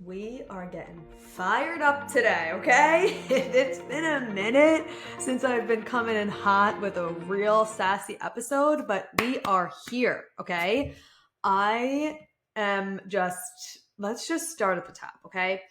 We are getting fired up today, okay? It's been a minute since I've been coming in hot with a real sassy episode, but we are here, okay? I am let's just start at the top, okay?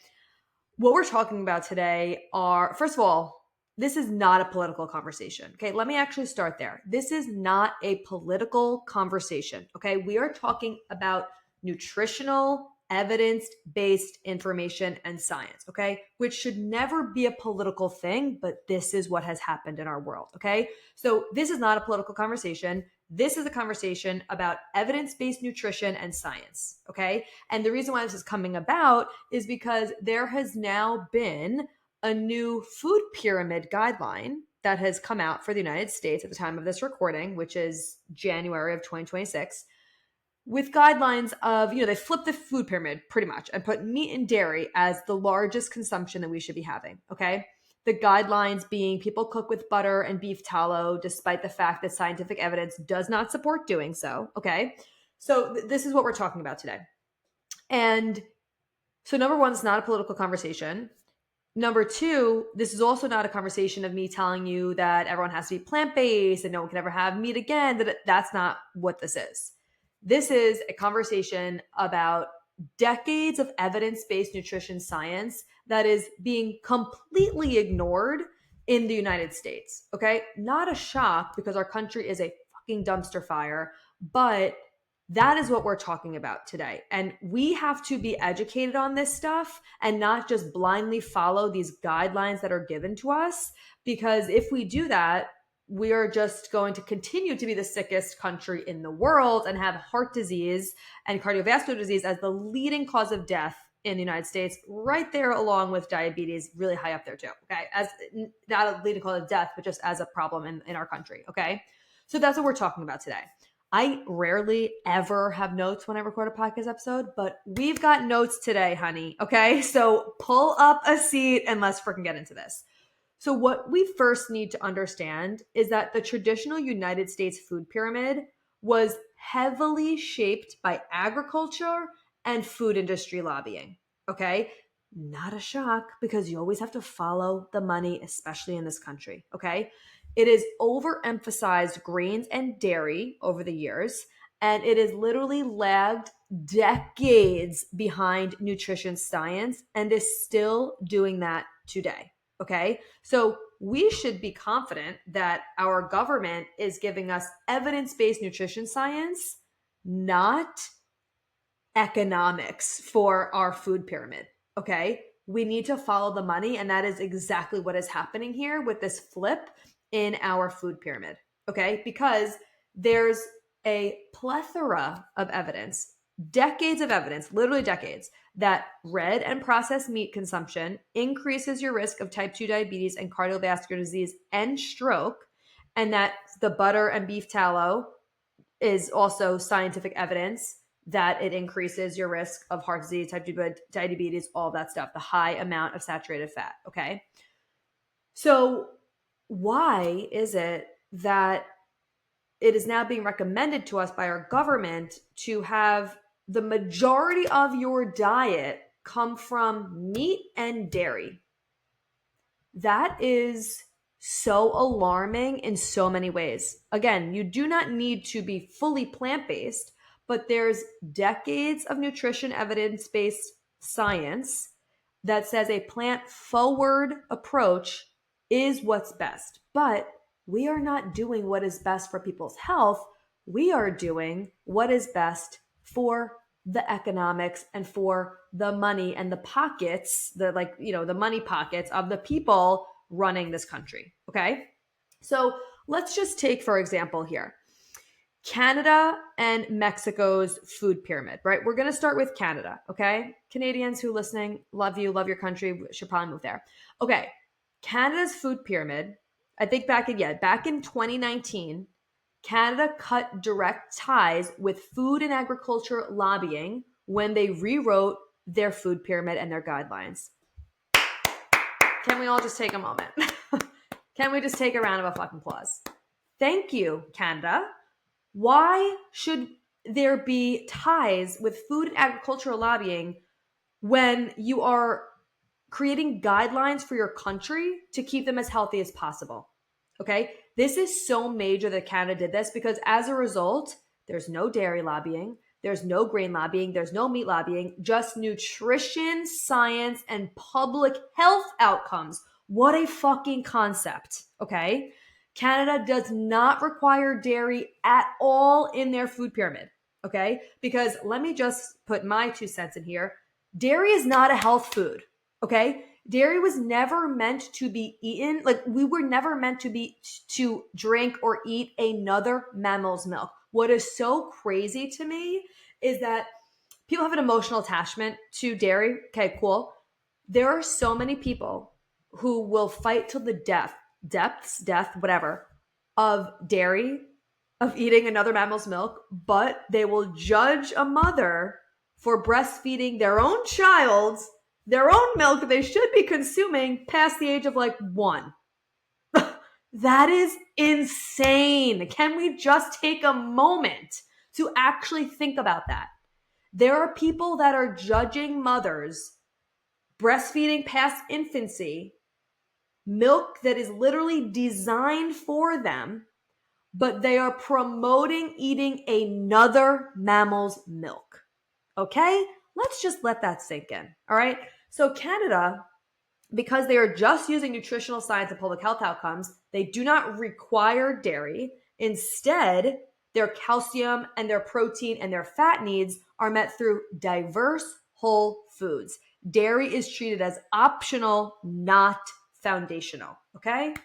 What we're talking about today are, first of all, this is not a political conversation, okay? Let me actually start there. This is not a political conversation, okay? We are talking about nutritional, evidence-based information and science, okay? Which should never be a political thing, but this is what has happened in our world, okay? So this is not a political conversation. This is a conversation about evidence-based nutrition and science, okay? And the reason why this is coming about is because there has now been a new food pyramid guideline that has come out for the United States at the time of this recording, which is January of 2026, with guidelines of, they flipped the food pyramid pretty much and put meat and dairy as the largest consumption that we should be having, okay? The guidelines being people cook with butter and beef tallow, despite the fact that scientific evidence does not support doing so, okay? So this is what we're talking about today. And so number one, it's not a political conversation. Number two, this is also not a conversation of me telling you that everyone has to be plant-based and no one can ever have meat again. That's not what this is. This is a conversation about decades of evidence-based nutrition science that is being completely ignored in the United States. Okay? Not a shock because our country is a fucking dumpster fire, but that is what we're talking about today. And we have to be educated on this stuff and not just blindly follow these guidelines that are given to us. Because if we do that, we are just going to continue to be the sickest country in the world and have heart disease and cardiovascular disease as the leading cause of death in the United States, right there along with diabetes, really high up there too. Okay. As not a leading cause of death, but just as a problem in our country. Okay. So that's what we're talking about today. I rarely ever have notes when I record a podcast episode, but we've got notes today, honey. Okay. So pull up a seat and let's freaking get into this. So what we first need to understand is that the traditional United States food pyramid was heavily shaped by agriculture and food industry lobbying. Okay. Not a shock because you always have to follow the money, especially in this country. Okay. It is overemphasized grains and dairy over the years, and it has literally lagged decades behind nutrition science and is still doing that today. Okay. So we should be confident that our government is giving us evidence based nutrition science, not economics for our food pyramid. Okay. We need to follow the money. And that is exactly what is happening here with this flip in our food pyramid. Okay. Because there's a plethora of evidence, decades of evidence, literally decades, that red and processed meat consumption increases your risk of type 2 diabetes and cardiovascular disease and stroke. And that the butter and beef tallow is also scientific evidence that it increases your risk of heart disease, type 2 diabetes, all that stuff, the high amount of saturated fat. Okay. So why is it that it is now being recommended to us by our government to have the majority of your diet come from meat and dairy? That is so alarming in so many ways. Again, you do not need to be fully plant-based, but there's decades of nutrition evidence-based science that says a plant-forward approach is what's best. But we are not doing what is best for people's health. We are doing what is best for the economics and for the money and the pockets, the money pockets of the people running this country. Okay. So let's just take, for example, here, Canada and Mexico's food pyramid, right? We're going to start with Canada. Okay. Canadians who are listening, love you, love your country, should probably move there. Okay. Canada's food pyramid, I think back in 2019, Canada cut direct ties with food and agriculture lobbying when they rewrote their food pyramid and their guidelines. Can we all just take a moment? Can we just take a round of fucking applause? Thank you, Canada. Why should there be ties with food and agricultural lobbying when you are creating guidelines for your country to keep them as healthy as possible. Okay? This is so major that Canada did this because as a result, there's no dairy lobbying, there's no grain lobbying, there's no meat lobbying, just nutrition, science, and public health outcomes. What a fucking concept. Okay? Canada does not require dairy at all in their food pyramid. Okay? Because let me just put my 2 cents in here. Dairy is not a health food. Okay? Dairy was never meant to be eaten. Like we were never meant to drink or eat another mammal's milk. What is so crazy to me is that people have an emotional attachment to dairy. Okay, cool. There are so many people who will fight till the death, whatever, of dairy, of eating another mammal's milk, but they will judge a mother for breastfeeding their own child their own milk they should be consuming past the age of like 1. That is insane. Can we just take a moment to actually think about that? There are people that are judging mothers breastfeeding past infancy, milk that is literally designed for them, but they are promoting eating another mammal's milk. Okay? Let's just let that sink in. All right? So Canada, because they are just using nutritional science and public health outcomes, they do not require dairy. Instead, their calcium and their protein and their fat needs are met through diverse whole foods. Dairy is treated as optional, not foundational. Okay?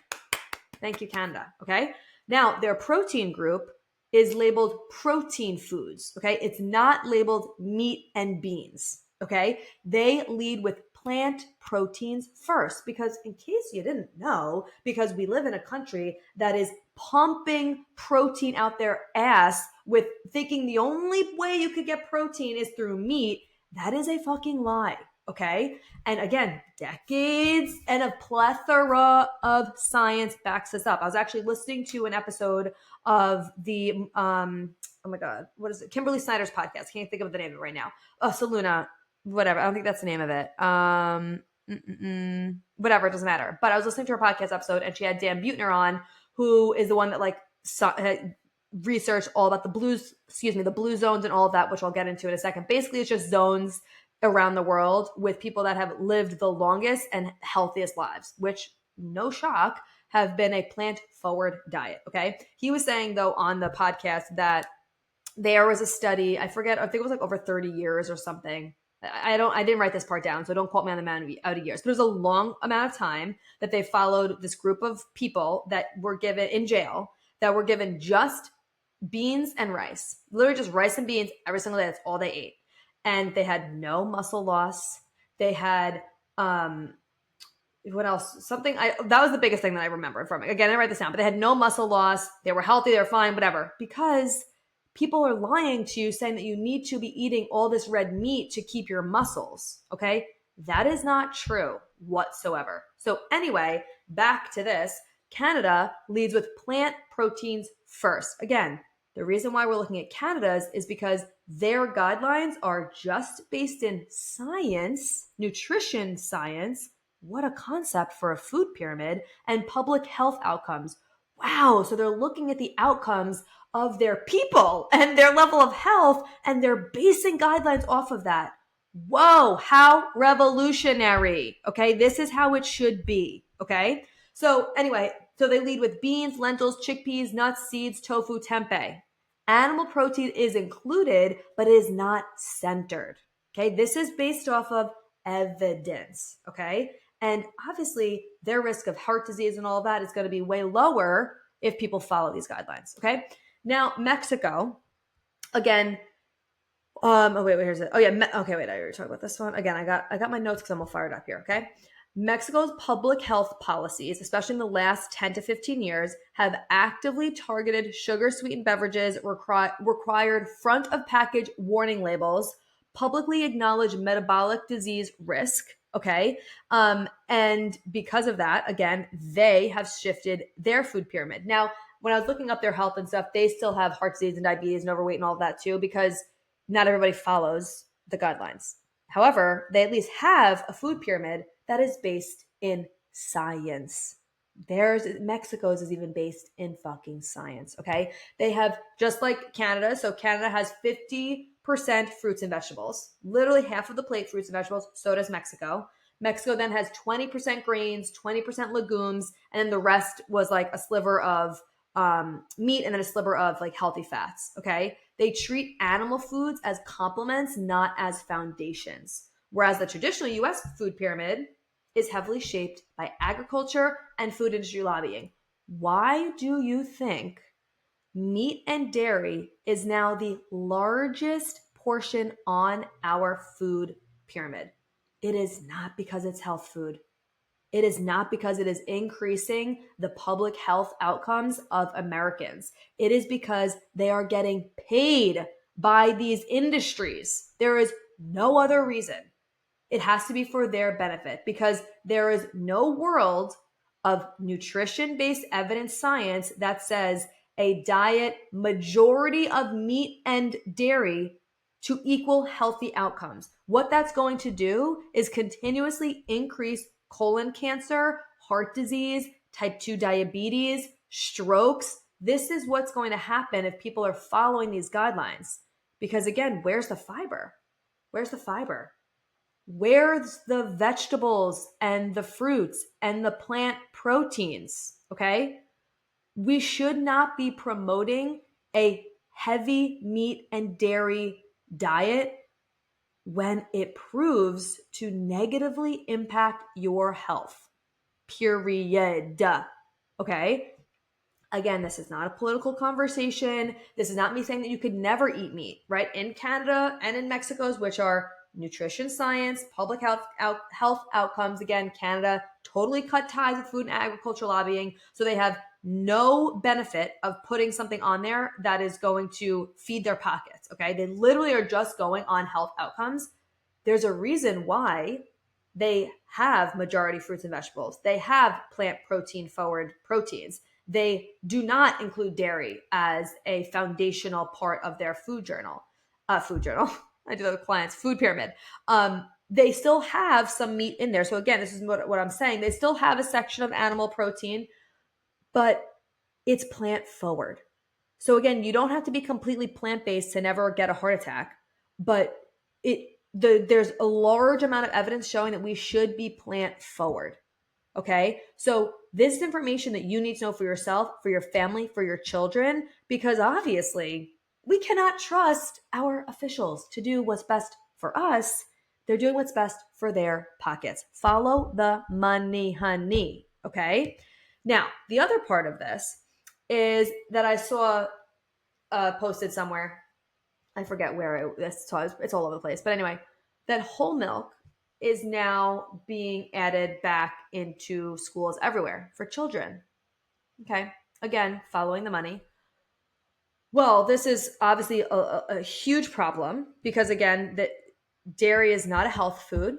Thank you, Canada. Okay? Now, their protein group is labeled protein foods. Okay? It's not labeled meat and beans. Okay? They lead with plant proteins first because in case you didn't know, because we live in a country that is pumping protein out their ass with thinking the only way you could get protein is through meat, that is a fucking lie. Okay. And again, decades and a plethora of science backs this up. I was actually listening to an episode of the, oh my God, what is it? Kimberly Snyder's podcast. Can't think of the name of it right now. Saluna, whatever. I don't think that's the name of it. Whatever. It doesn't matter. But I was listening to her podcast episode and she had Dan Buettner on, who is the one that like researched all about the blue zones and all of that, which I'll get into in a second. Basically, it's just zones around the world with people that have lived the longest and healthiest lives, which, no shock, have been a plant-forward diet, okay? He was saying, though, on the podcast that there was a study, I think it was like over 30 years or something. I didn't write this part down, so don't quote me on the amount of years. But it was a long amount of time that they followed this group of people that were given in jail, that were given just beans and rice, literally just rice and beans every single day. That's all they ate. And they had no muscle loss. They had, what else? That was the biggest thing that I remember from it. Again, I write this down, but they had no muscle loss. They were healthy. They were fine, whatever. Because people are lying to you saying that you need to be eating all this red meat to keep your muscles. Okay. That is not true whatsoever. So anyway, back to this. Canada leads with plant proteins first. Again, the reason why we're looking at Canada's is because their guidelines are just based in science, nutrition science. What a concept for a food pyramid, and public health outcomes. Wow. So they're looking at the outcomes of their people and their level of health, and they're basing guidelines off of that. Whoa, how revolutionary. Okay. This is how it should be. Okay. So anyway, so they lead with beans, lentils, chickpeas, nuts, seeds, tofu, tempeh. Animal protein is included, but is not centered. Okay. This is based off of evidence. Okay. And obviously their risk of heart disease and all of that is going to be way lower if people follow these guidelines. Okay. Now, Mexico, again, here's it. Oh yeah. Okay. Wait, I already talked about this one. Again, I got my notes because I'm all fired up here. Okay. Mexico's public health policies, especially in the last 10 to 15 years, have actively targeted sugar-sweetened beverages, required front-of-package warning labels, publicly acknowledged metabolic disease risk, okay? And because of that, again, they have shifted their food pyramid. Now, when I was looking up their health and stuff, they still have heart disease and diabetes and overweight and all of that too, because not everybody follows the guidelines. However, they at least have a food pyramid that is based in science. Mexico's is even based in fucking science, okay? They have, just like Canada, so Canada has 50% fruits and vegetables, literally half of the plate fruits and vegetables. So does Mexico. Mexico then has 20% grains, 20% legumes, and then the rest was like a sliver of meat and then a sliver of like healthy fats, okay? They treat animal foods as complements, not as foundations. Whereas the traditional US food pyramid is heavily shaped by agriculture and food industry lobbying. Why do you think meat and dairy is now the largest portion on our food pyramid? It is not because it's health food. It is not because it is increasing the public health outcomes of Americans. It is because they are getting paid by these industries. There is no other reason. It has to be for their benefit because there is no world of nutrition-based evidence science that says a diet majority of meat and dairy to equal healthy outcomes. What that's going to do is continuously increase colon cancer, heart disease, type 2 diabetes, strokes. This is what's going to happen if people are following these guidelines. Because again, where's the fiber? Where's the fiber? Where's the vegetables and the fruits and the plant proteins? Okay. We should not be promoting a heavy meat and dairy diet when it proves to negatively impact your health. Period. Okay. Again, this is not a political conversation. This is not me saying that you could never eat meat, right? In Canada and in Mexico's, which are nutrition science, public health outcomes. Again, Canada totally cut ties with food and agriculture lobbying. So they have no benefit of putting something on there that is going to feed their pockets. Okay. They literally are just going on health outcomes. There's a reason why they have majority fruits and vegetables. They have plant protein forward proteins. They do not include dairy as a foundational part of their food journal. I do that with clients, food pyramid. They still have some meat in there. So again, this is what I'm saying. They still have a section of animal protein, but it's plant forward. So again, you don't have to be completely plant-based to never get a heart attack, but there's a large amount of evidence showing that we should be plant forward. Okay. So this is information that you need to know for yourself, for your family, for your children, because obviously we cannot trust our officials to do what's best for us. They're doing what's best for their pockets. Follow the money, honey. Okay. Now, the other part of this is that I saw posted somewhere. I forget where it's all over the place. But anyway, that whole milk is now being added back into schools everywhere for children. Okay. Again, following the money. Well, this is obviously a huge problem because again, that dairy is not a health food.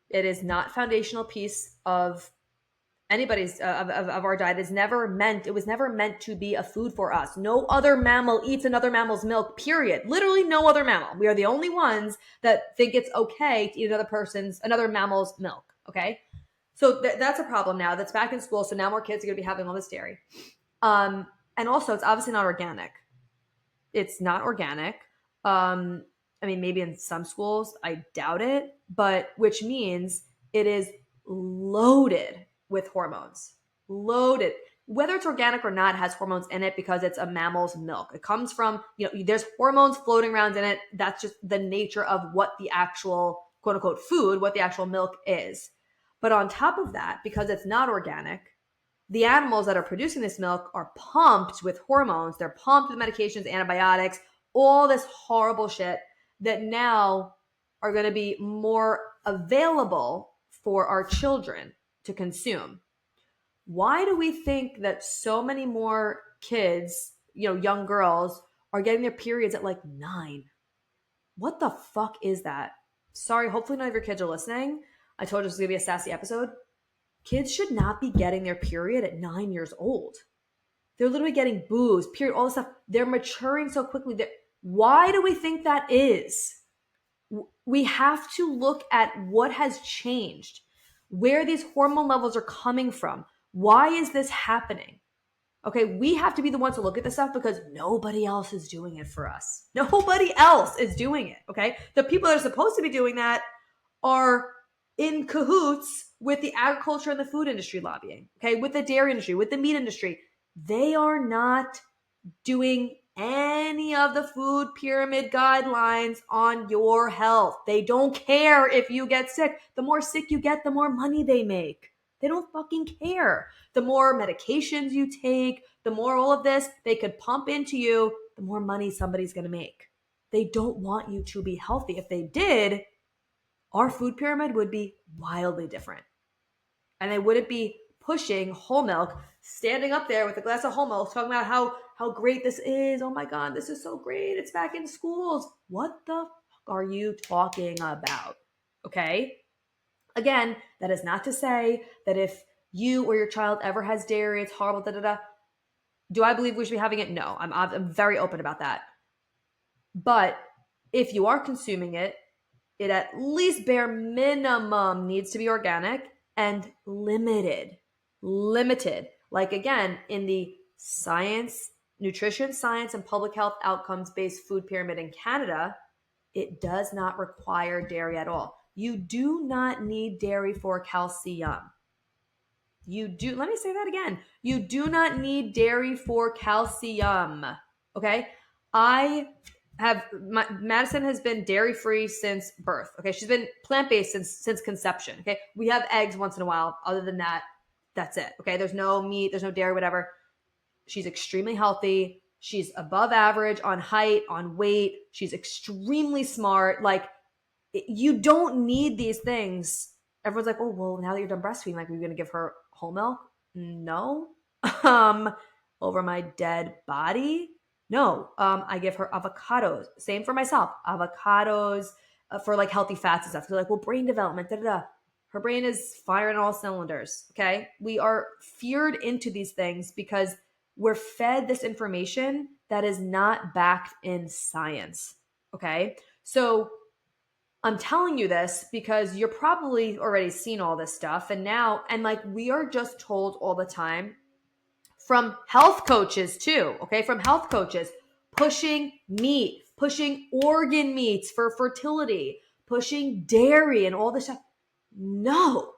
It is not a foundational piece of anybody's of our diet. It was never meant to be a food for us. No other mammal eats another mammal's milk, period. Literally no other mammal. We are the only ones that think it's okay to eat another mammal's milk. Okay. So that's a problem now that's back in school. So now more kids are going to be having all this dairy. And also it's obviously not organic. It's not organic. I mean, maybe in some schools, I doubt it, but which means it is loaded with hormones. Loaded. Whether it's organic or not, it has hormones in it because it's a mammal's milk. It comes from, there's hormones floating around in it. That's just the nature of what the actual quote unquote food, what the actual milk is. But on top of that, because it's not organic, the animals that are producing this milk are pumped with hormones. They're pumped with medications, antibiotics, all this horrible shit that now are going to be more available for our children to consume. Why do we think that so many more kids, young girls, are getting their periods at like 9? What the fuck is that? Sorry, hopefully none of your kids are listening. I told you this was going to be a sassy episode. Kids should not be getting their period at 9 years old. They're literally getting boobs, period, all this stuff. They're maturing so quickly. Why do we think that is? We have to look at what has changed, where these hormone levels are coming from. Why is this happening? Okay, we have to be the ones to look at this stuff because nobody else is doing it for us. Nobody else is doing it, okay? The people that are supposed to be doing that are in cahoots with the agriculture and the food industry lobbying, okay? With the dairy industry, with the meat industry. They are not doing any of the food pyramid guidelines on your health. They don't care if you get sick. The more sick you get, the more money they make. They don't fucking care. The more medications you take, the more all of this they could pump into you, the more money somebody's going to make. They don't want you to be healthy. If they did, our food pyramid would be wildly different. And they wouldn't be pushing whole milk, standing up there with a glass of whole milk, talking about how great this is. Oh my God, this is so great. It's back in schools. What the fuck are you talking about? Okay. Again, that is not to say that if you or your child ever has dairy, it's horrible, da da da. Do I believe we should be having it? No, I'm very open about that. But if you are consuming it, it at least bare minimum needs to be organic and limited. Limited. Like again, in the science, nutrition, science, and public health outcomes based food pyramid in Canada, it does not require dairy at all. You do not need dairy for calcium. You do, let me say that again. You do not need dairy for calcium. Okay. Madison has been dairy free since birth. Okay. She's been plant based since conception. Okay. We have eggs once in a while. Other than that, that's it. Okay. There's no meat, there's no dairy, whatever. She's extremely healthy. She's above average on height, on weight. She's extremely smart. Like, you don't need these things. Everyone's like, oh, well, now that you're done breastfeeding, like, are you going to give her whole milk? No. Over my dead body? No. I give her avocados. Same for myself. Avocados for like healthy fats and stuff. They're like, well, brain development, da da da. Her brain is firing all cylinders. Okay. We are feared into these things because we're fed this information that is not backed in science. Okay. So I'm telling you this because you're probably already seen all this stuff. And like, we are just told all the time from health coaches too. Okay. From health coaches pushing meat, pushing organ meats for fertility, pushing dairy and all this stuff. No,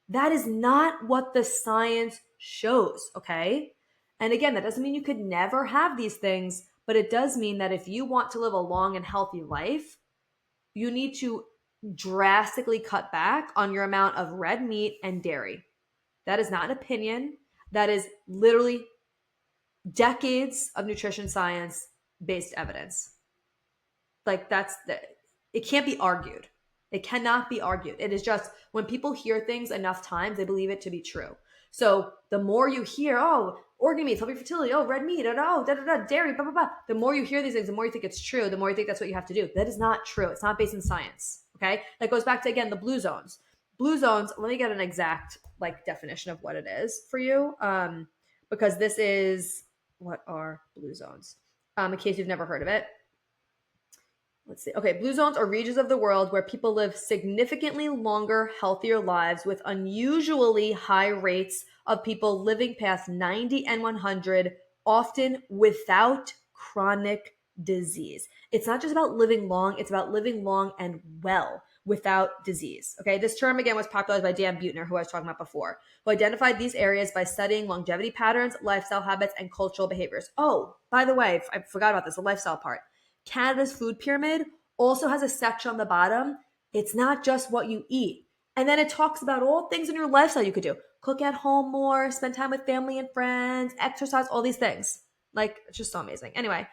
that is not what the science shows. Okay. And again, that doesn't mean you could never have these things, but it does mean that if you want to live a long and healthy life, you need to drastically cut back on your amount of red meat and dairy. That is not an opinion. That is literally decades of nutrition science based evidence. Like, it can't be argued. It cannot be argued. It is just when people hear things enough times, they believe it to be true. So the more you hear, oh, organ meats, help your fertility, oh, red meat, oh, da da da, dairy, blah, blah, blah. The more you hear these things, the more you think it's true, the more you think that's what you have to do. That is not true. It's not based in science. Okay. That goes back to, again, the blue zones. Blue zones, let me get an exact like definition of what it is for you. Because this is, what are blue zones? In case you've never heard of it. Let's see. Okay, blue zones are regions of the world where people live significantly longer, healthier lives with unusually high rates of people living past 90 and 100, often without chronic disease. It's not just about living long, it's about living long and well without disease. Okay, this term again was popularized by Dan Buettner, who I was talking about before, who identified these areas by studying longevity patterns, lifestyle habits, and cultural behaviors. Oh, by the way, I forgot about this, the lifestyle part. Canada's food pyramid also has a section on the bottom. It's not just what you eat. And then it talks about all things in your lifestyle you could do. Cook at home more, spend time with family and friends, exercise, all these things. Like, it's just so amazing. Anyway,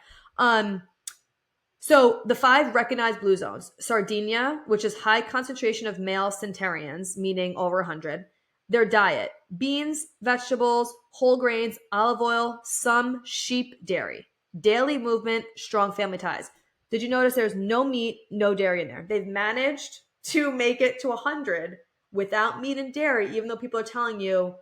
so the 5 recognized blue zones: Sardinia, which is high concentration of male centenarians, meaning over 100. Their diet: beans, vegetables, whole grains, olive oil, some sheep dairy. Daily movement, strong family ties. Did you notice there's no meat, no dairy in there? They've managed to make it to 100 without meat and dairy, even though people are telling you,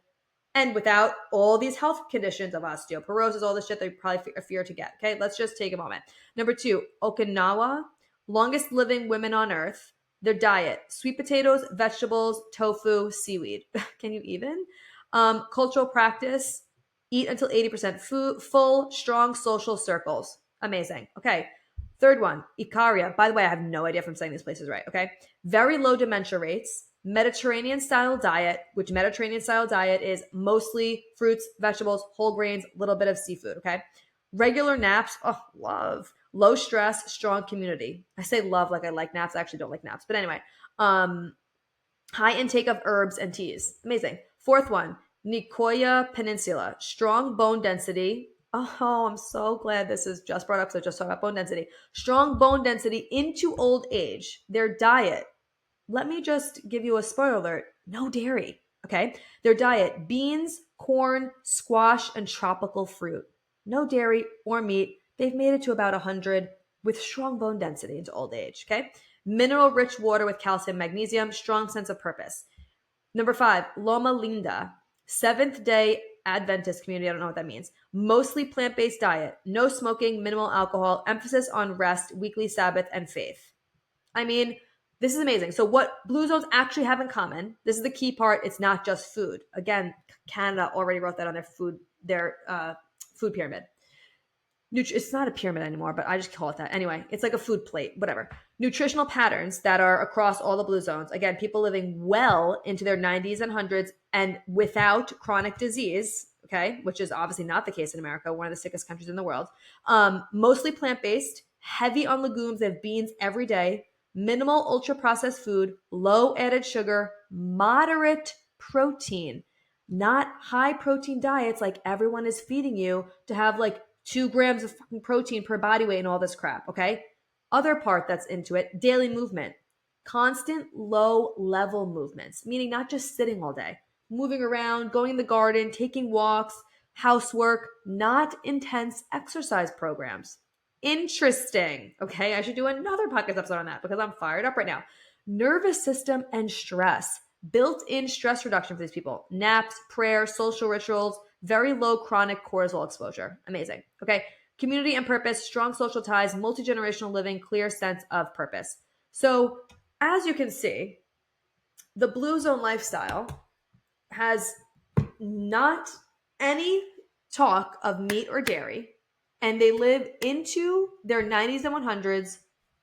and without all these health conditions of osteoporosis, all this shit they probably fear to get. Okay, let's just take a moment. Number 2, Okinawa. longest living women on earth. Their diet: sweet potatoes, vegetables, tofu, seaweed. Can you even? Cultural practice: eat until 80% food, full, strong social circles. Amazing. Okay. Third one, Icaria. By the way, I have no idea if I'm saying these places right. Okay. Very low dementia rates. Mediterranean style diet, which Mediterranean style diet is mostly fruits, vegetables, whole grains, a little bit of seafood. Okay. Regular naps. Oh, love. Low stress, strong community. I say love like I like naps. I actually don't like naps. But anyway, um, high intake of herbs and teas. Amazing. Fourth one, Nicoya Peninsula. Strong bone density. Oh, I'm so glad this is just brought up. So just talk about bone density. Strong bone density into old age. Their diet. Let me just give you a spoiler alert. No dairy. Okay. Their diet: beans, corn, squash, and tropical fruit. No dairy or meat. They've made it to about 100 with strong bone density into old age. Okay. Mineral rich water with calcium, magnesium, strong sense of purpose. Number 5, Loma Linda, Seventh day Adventist community. I don't know what that means. Mostly plant based diet, no smoking, minimal alcohol, emphasis on rest, weekly Sabbath, and faith. I mean, this is amazing. So, what blue zones actually have in common, this is the key part, it's not just food. Again, Canada already wrote that on their food pyramid. It's not a pyramid anymore, but I just call it that. Anyway, it's like a food plate, whatever. Nutritional patterns that are across all the blue zones. Again, people living well into their 90s and hundreds and without chronic disease, okay, which is obviously not the case in America, one of the sickest countries in the world. Mostly plant-based, heavy on legumes. They have beans every day, minimal ultra-processed food, low added sugar, moderate protein, not high protein diets like everyone is feeding you to have like 2 grams of fucking protein per body weight and all this crap, okay? Other part that's into it, daily movement. Constant low level movements, meaning not just sitting all day, moving around, going in the garden, taking walks, housework, not intense exercise programs. Interesting, okay? I should do another podcast episode on that because I'm fired up right now. Nervous system and stress. Built-in stress reduction for these people. Naps, prayer, social rituals, very low chronic cortisol exposure. Amazing. Okay. Community and purpose, strong social ties, multi-generational living, clear sense of purpose. So as you can see, the blue zone lifestyle has not any talk of meat or dairy, and they live into their 90s and 100s,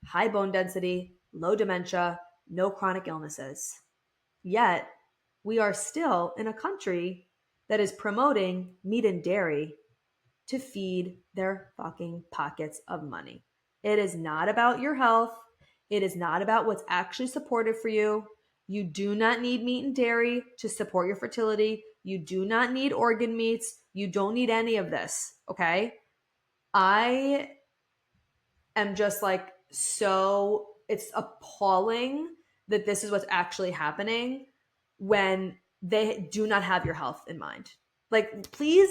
high bone density, low dementia, no chronic illnesses. Yet, we are still in a country that is promoting meat and dairy to feed their fucking pockets of money. It is not about your health. It is not about what's actually supportive for you. You do not need meat and dairy to support your fertility. You do not need organ meats. You don't need any of this, okay? I am just like it's appalling that this is what's actually happening when they do not have your health in mind. Like, please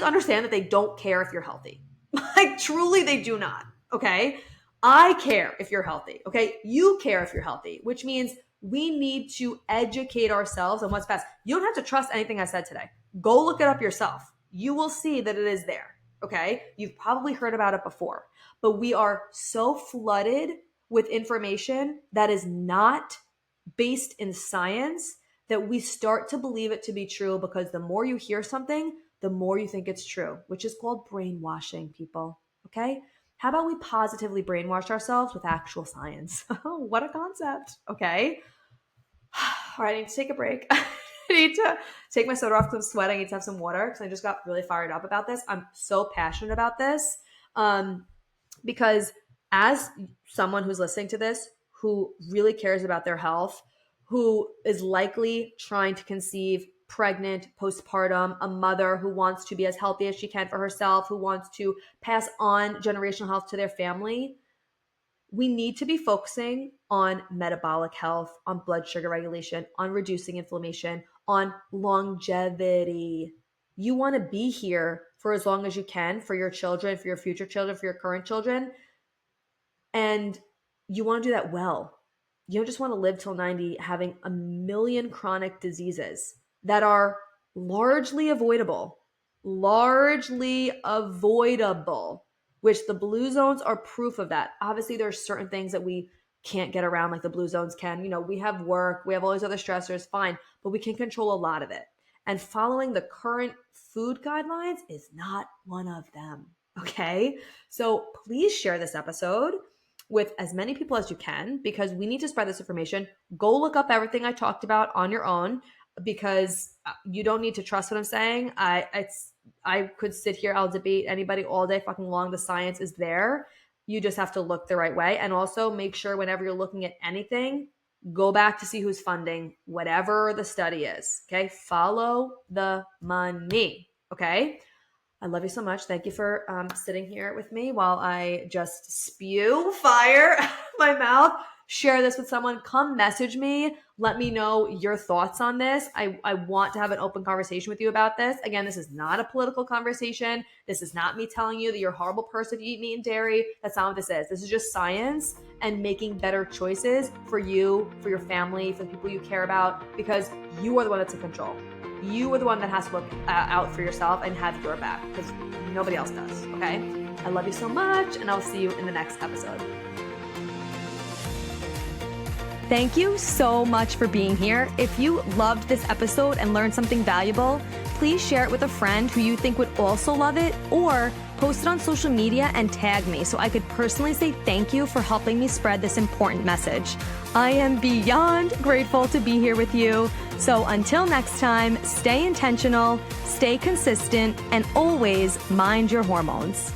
understand that they don't care if you're healthy. Like, truly, they do not. Okay. I care if you're healthy. Okay. You care if you're healthy, which means we need to educate ourselves on what's best. You don't have to trust anything I said today. Go look it up yourself. You will see that it is there. Okay. You've probably heard about it before, but we are so flooded with information that is not based in science that we start to believe it to be true because the more you hear something, the more you think it's true, which is called brainwashing, people. Okay? How about we positively brainwash ourselves with actual science? What a concept. Okay. All right, I need to take a break. I need to take my soda off because I'm sweating. I need to have some water because I just got really fired up about this. I'm so passionate about this because as someone who's listening to this, who really cares about their health, who is likely trying to conceive, pregnant, postpartum, a mother who wants to be as healthy as she can for herself, who wants to pass on generational health to their family, we need to be focusing on metabolic health, on blood sugar regulation, on reducing inflammation, on longevity. You want to be here for as long as you can for your children, for your future children, for your current children. And you want to do that well. You don't just want to live till 90 having a million chronic diseases that are largely avoidable. Largely avoidable. which the blue zones are proof of that. Obviously, there's certain things that we can't get around like the blue zones can. We have work, we have all these other stressors, fine, but we can control a lot of it. And following the current food guidelines is not one of them. Okay. So please share this episode with as many people as you can, because we need to spread this information. Go look up everything I talked about on your own, because you don't need to trust what I'm saying. I could sit here, I'll debate anybody all day fucking long. The science is there. You just have to look the right way. And also make sure whenever you're looking at anything, go back to see who's funding whatever the study is. Okay. Follow the money. Okay. I love you so much. Thank you for sitting here with me while I just spew fire out of my mouth. Share this with someone. Come message me. Let me know your thoughts on this. I want to have an open conversation with you about this. Again, this is not a political conversation. This is not me telling you that you're a horrible person if you eat meat and dairy. That's not what this is. This is just science and making better choices for you, for your family, for the people you care about, because you are the one that's in control. You are the one that has to look out for yourself and have your back, because nobody else does. Okay. I love you so much, and I'll see you in the next episode. Thank you so much for being here. If you loved this episode and learned something valuable, please share it with a friend who you think would also love it, or post it on social media and tag me so I could personally say thank you for helping me spread this important message. I am beyond grateful to be here with you. So until next time, stay intentional, stay consistent, and always mind your hormones.